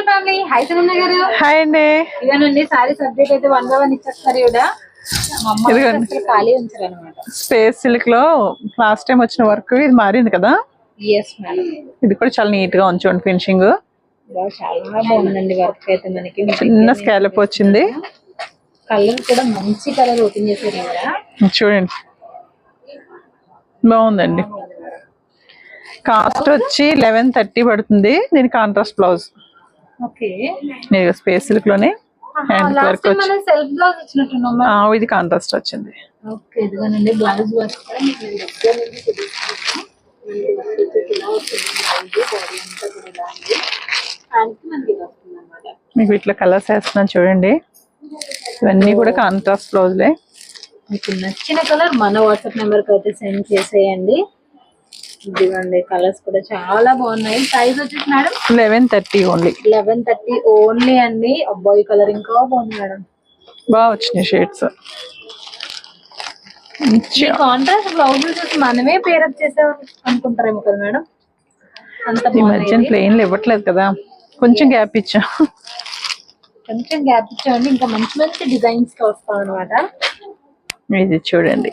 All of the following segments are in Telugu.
ఫ్యామిలీ హై సుగంధ గారు. హాయ్ అండి. ఇదేనండి సారీ సబ్జెక్ట్ అయితే 1 by 1 ఇచ్చేస్తారు ఇవిడ. మా అమ్మ అసలు ఖాళీ ఉంచారు అనమాట. స్పేస్ సిల్క్ లో లాస్ట్ టైం వచ్చిన వర్క్ ఇది మారింది కదా. Yes madam. ఇది కూడా చాలా నీట్ గా ఉంచండి ఫినిషింగ్. చాలా బాగుందండి వర్క్ అయితే మనకి. చిన్న స్కాలప్ వచ్చింది. కలర్ కూడా మంచి కలర్ ఓపెన్ చేశారు కదా. చూడండి బాగుందండి. కాస్ట్ వచ్చి 1130 పడుతుంది. దీని contrast blouse. Okay. Space silk లోనే హ్యాండ్ వర్క్ వచ్చి సెల్ఫ్ బ్లౌజ్ ఇచ్చినట్టున్నాం. ఇది కాంట్రాస్ట్ వచ్చింది. ఓకే ఇదిగోనండి బ్లౌజ్ వర్క్ కూడా మీకు దగ్గర నుంచి చూపిస్తాను. మీకు ఇట్లా కలర్స్ వేస్తున్నాను చూడండి. ఇవన్నీ కూడా కాంట్రాస్ట్ బ్లౌజ్లే. మీకు నచ్చిన కలర్ మన వాట్సాప్ నెంబర్కి అయితే సెండ్ చేసేయండి. ఇదిగోండి కలర్స్ కూడా చాలా బాగున్నాయి. ప్రైస్ వచ్చేసి మేడం 1130 ఓన్లీ. 1130 ఓన్లీ అండి. అబ్బాయి కలర్ ఇంకా బాగుంది మేడం. బాగా వచ్చినాయి షేడ్స్. కాంట్రాస్ట్ బ్లౌజ్ చూసి మనమే పేరప్ చేసేవారు అనుకుంటారేమో కదా మేడం. అంత ఈ మధ్య ప్లెయిన్లు ఇవ్వట్లేదు కదా, కొంచెం గ్యాప్ ఇచ్చాం. కొంచెం గ్యాప్ ఇచ్చామండి. ఇంకా మంచి మంచి డిజైన్స్ తో వస్తాం అనమాట. ఇది చూడండి.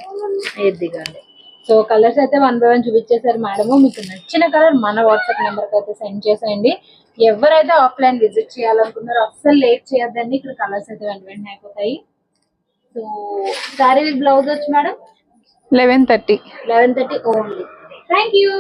ఇదిగోండి. సో కలర్స్ అయితే 1 by 1 చూపించేశారు మేడం. మీకు నచ్చిన కలర్ మన వాట్సాప్ నెంబర్కి అయితే సెండ్ చేసేయండి. ఎవరైతే ఆఫ్లైన్ విజిట్ చేయాలనుకున్నారో అస్సలు లేట్ చేయొద్దండి. ఇక్కడ కలర్స్ అయితే వెంటనే అయిపోతాయి. సో సారీ బ్లౌజ్ వచ్చి మేడం 1130 ఓన్లీ. Thank you.